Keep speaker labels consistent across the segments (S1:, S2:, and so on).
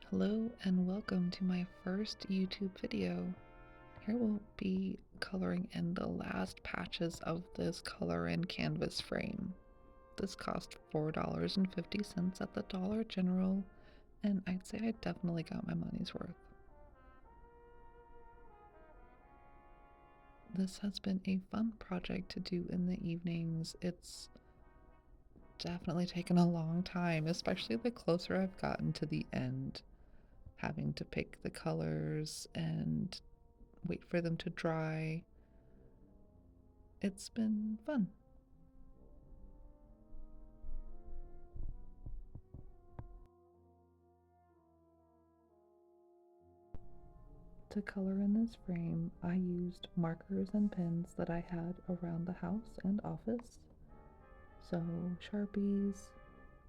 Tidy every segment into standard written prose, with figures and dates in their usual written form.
S1: Hello and welcome to my first YouTube video. Here we'll be coloring in the last patches of this color in canvas frame. This cost $4.50 at the Dollar General, and I'd say I definitely got my money's worth. This has been a fun project to do in the evenings. It's definitely taken a long time, especially the closer I've gotten to the end, having to pick the colors and wait for them to dry. It's been fun. To color in this frame, I used markers and pens that I had around the house and office. So Sharpies,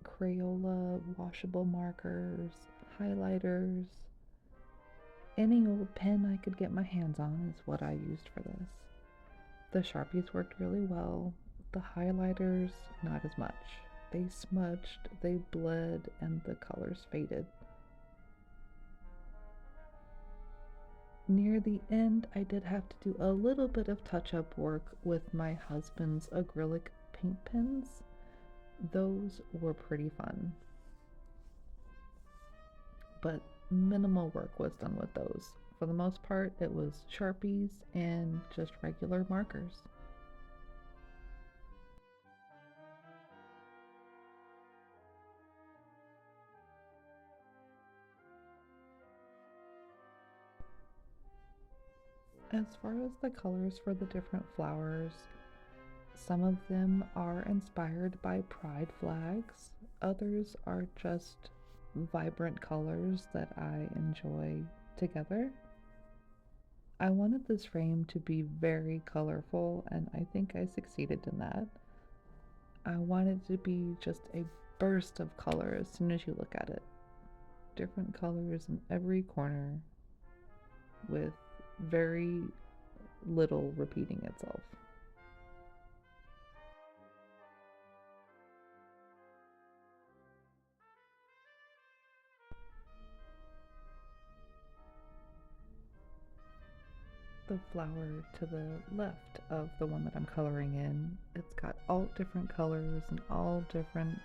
S1: Crayola washable markers, highlighters, any old pen I could get my hands on is what I used for this. The Sharpies worked really well. The highlighters, not as much. They smudged, they bled, and the colors faded. Near the end, I did have to do a little bit of touch-up work with my husband's acrylic paint pens. Those were pretty fun. But minimal work was done with those. For the most part, it was Sharpies and just regular markers. As far as the colors for the different flowers, some of them are inspired by pride flags, others are just vibrant colors that I enjoy together. I wanted this frame to be very colorful, and I think I succeeded in that. I wanted it to be just a burst of color as soon as you look at it. Different colors in every corner with very little repeating itself. The flower to the left of the one that I'm coloring in, it's got all different colors and all different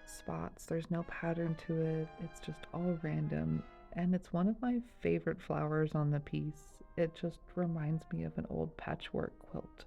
S1: spots. There's no pattern to it, it's just all random, and it's one of my favorite flowers on the piece. It just reminds me of an old patchwork quilt.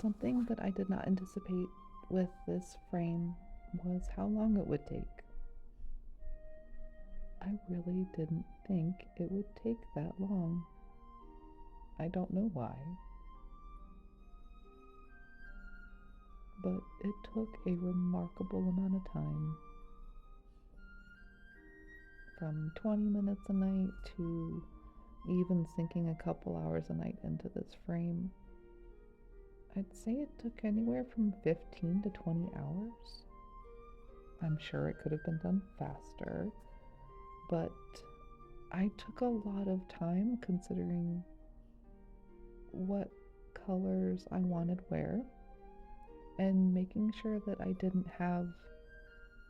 S1: Something that I did not anticipate with this frame was how long it would take. I really didn't think it would take that long. I don't know why, but it took a remarkable amount of time. From 20 minutes a night to even sinking a couple hours a night into this frame. I'd say it took anywhere from 15 to 20 hours. I'm sure it could have been done faster, but I took a lot of time considering what colors I wanted where and making sure that I didn't have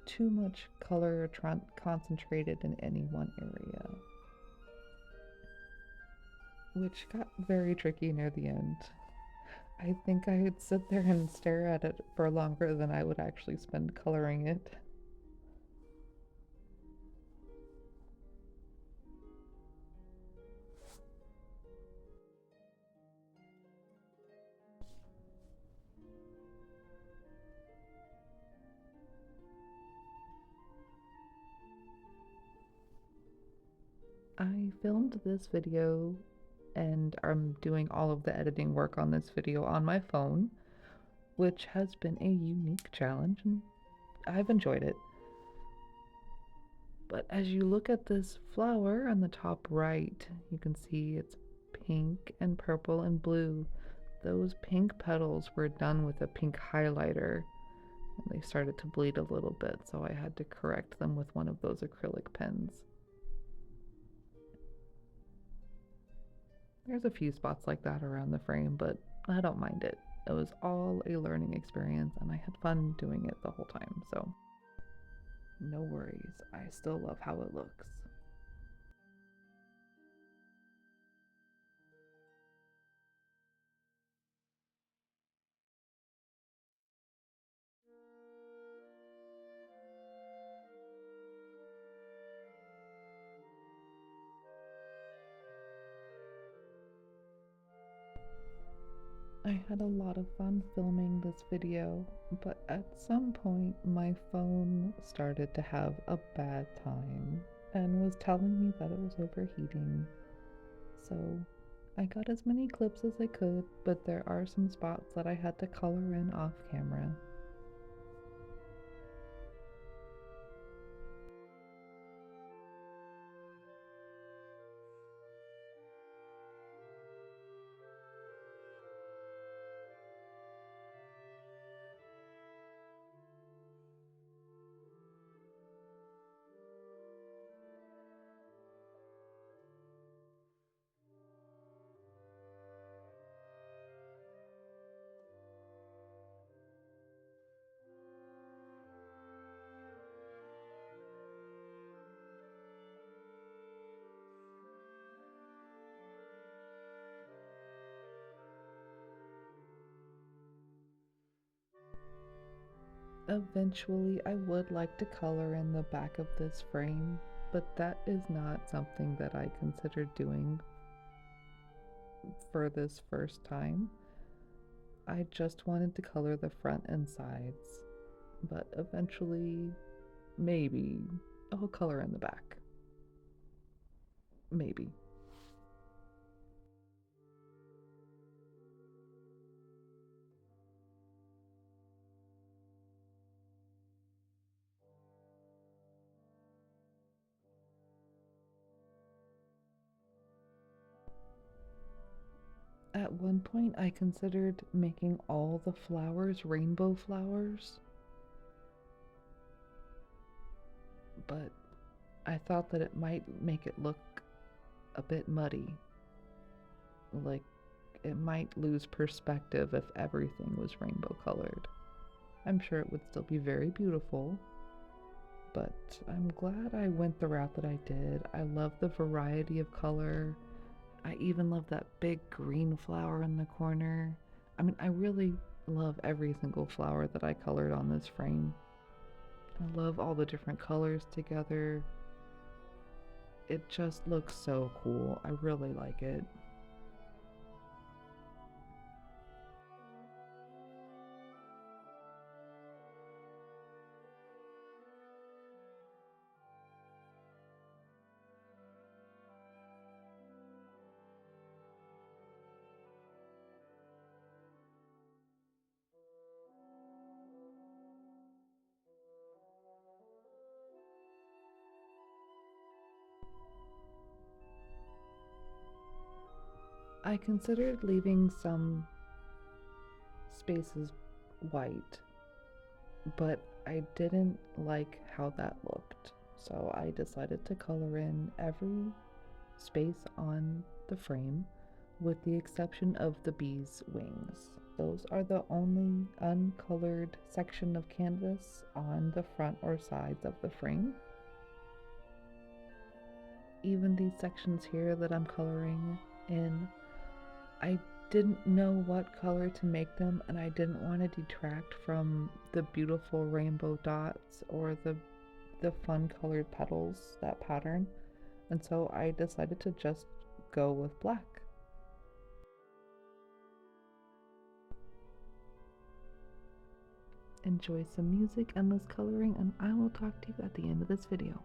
S1: too much color concentrated in any one area, which got very tricky near the end. I think I'd sit there and stare at it for longer than I would actually spend coloring it. I filmed this video and I'm doing all of the editing work on this video on my phone, which has been a unique challenge and I've enjoyed it. But as you look at this flower on the top right, you can see it's pink and purple and blue. Those pink petals were done with a pink highlighter, and they started to bleed a little bit, so I had to correct them with one of those acrylic pens. There's a few spots like that around the frame, but I don't mind it. It was all a learning experience, and I had fun doing it the whole time, so no worries. I still love how it looks. I had a lot of fun filming this video, but at some point my phone started to have a bad time and was telling me that it was overheating. So I got as many clips as I could, but there are some spots that I had to color in off camera. Eventually, I would like to color in the back of this frame, but that is not something that I considered doing for this first time. I just wanted to color the front and sides, but eventually, maybe I'll color in the back. Maybe. At one point, I considered making all the flowers rainbow flowers, but I thought that it might make it look a bit muddy. Like, it might lose perspective if everything was rainbow colored. I'm sure it would still be very beautiful, but I'm glad I went the route that I did. I love the variety of color. I even love that big green flower in the corner. I mean, I really love every single flower that I colored on this frame. I love all the different colors together. It just looks so cool. I really like it. I considered leaving some spaces white, but I didn't like how that looked. So I decided to color in every space on the frame with the exception of the bee's wings. Those are the only uncolored section of canvas on the front or sides of the frame. Even these sections here that I'm coloring in, I didn't know what color to make them, and I didn't want to detract from the beautiful rainbow dots or the fun colored petals, that pattern, and so I decided to just go with black. Enjoy some music, endless coloring, and I will talk to you at the end of this video.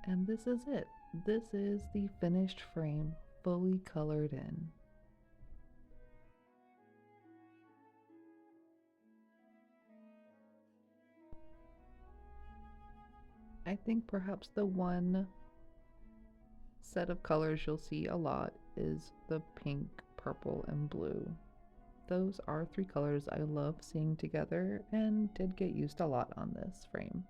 S1: And this is it. This is the finished frame, fully colored in. I think perhaps the one set of colors you'll see a lot is the pink, purple, and blue. Those are three colors I love seeing together and did get used a lot on this frame.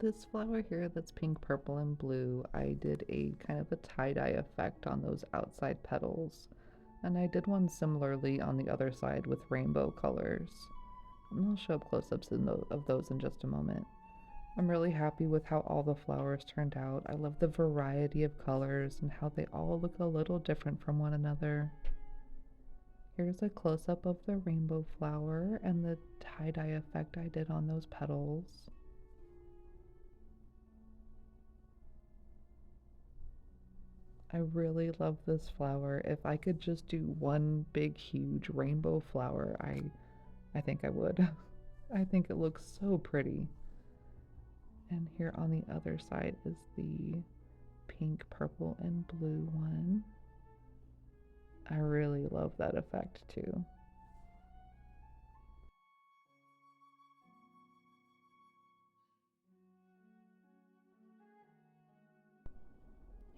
S1: This flower here that's pink, purple, and blue, I did a kind of a tie-dye effect on those outside petals. And I did one similarly on the other side with rainbow colors. And I'll show up close-ups of those in just a moment. I'm really happy with how all the flowers turned out. I love the variety of colors and how they all look a little different from one another. Here's a close-up of the rainbow flower and the tie-dye effect I did on those petals. I really love this flower. If I could just do one big huge rainbow flower, I think I would. I think it looks so pretty. And here on the other side is the pink, purple, and blue one. I really love that effect too.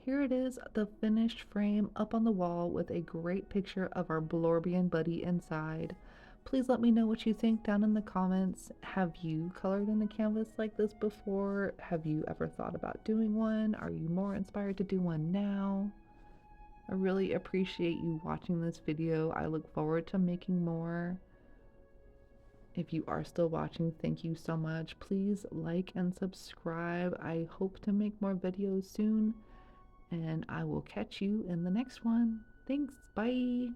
S1: Here it is, the finished frame up on the wall with a great picture of our Blorbian buddy inside. Please let me know what you think down in the comments. Have you colored in a canvas like this before? Have you ever thought about doing one? Are you more inspired to do one now? I really appreciate you watching this video. I look forward to making more. If you are still watching, thank you so much. Please like and subscribe. I hope to make more videos soon. And I will catch you in the next one. Thanks. Bye.